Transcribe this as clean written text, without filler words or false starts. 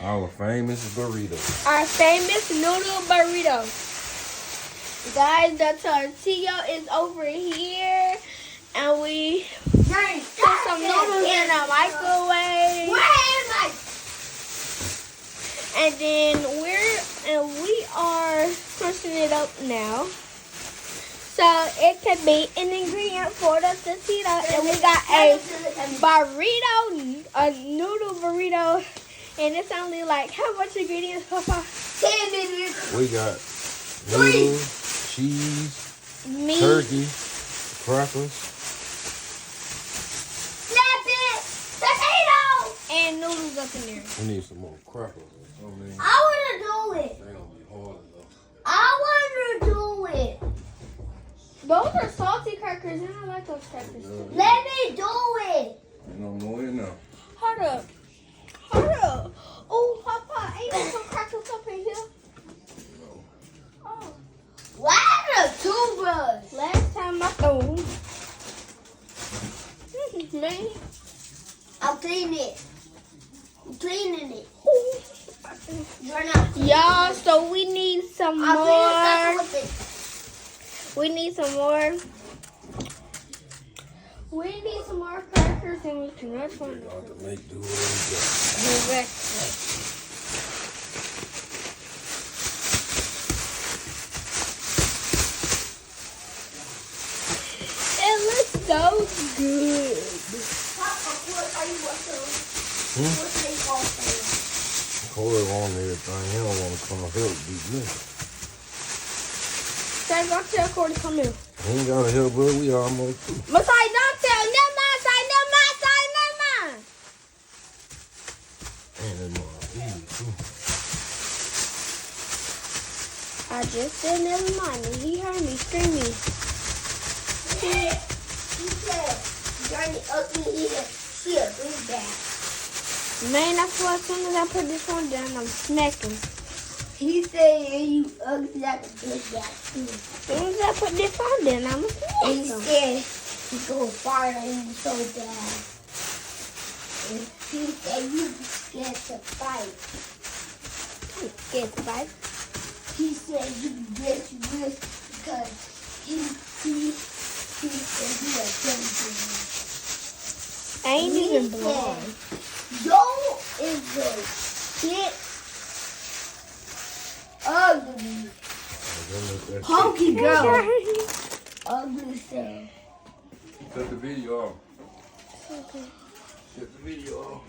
Our famous burrito. Our famous noodle burrito. Guys, the tortilla is over here. And we put some noodles in the microwave. And then we are crushing it up now. So it can be an ingredient for the tortilla. And we got a burrito, a noodle burrito. And it's only like, how much ingredients, Papa? 10 minutes. We got noodles, cheese, Meat, turkey, crackers. Snap it. Potato. and noodles up in there. We need some more crackers. I mean, I want to do it. they gonna be hard enough. I want to do it. Those are salty crackers, and I like those crackers. Let me do it. Ain't no more in there. Hold up. Hold up. Oh, Papa, ain't there some crackers up in here? Oh. Why the toothbrush? Last time I threw man. I'll clean it. I'm cleaning it. Ooh. You're not. Y'all, so we need some I'll clean more. it with We need some more. We need some more crackers, and we can rush one. We got to make do what we Exactly. It looks so good. Papa, what are you watching? What's they called? Pour it on everything. He don't want to come help beat me. Say, don't tell Corey to come here. He ain't got to help, but we almost through. Masai, don't tell. Never mind, say, never mind, say, never mind. And that mother easy too. I just said never mind, and he heard me screaming. He said, Johnny ugly here. She a big bag. Man, that's why as soon as I put this one down, I'm smacking. He said, you ugly like a big bag too. As soon as I put this one down, I'm And he smacking. said, he's going far and you so bad. And he said, you be scared to fight. I'm scared to fight. He said, you be good to this because he said he was dangerous. I ain't He even said, blind. Yo is the shit ugly. Honky girl. Ugly stuff. Cut the video off. Shut the video off.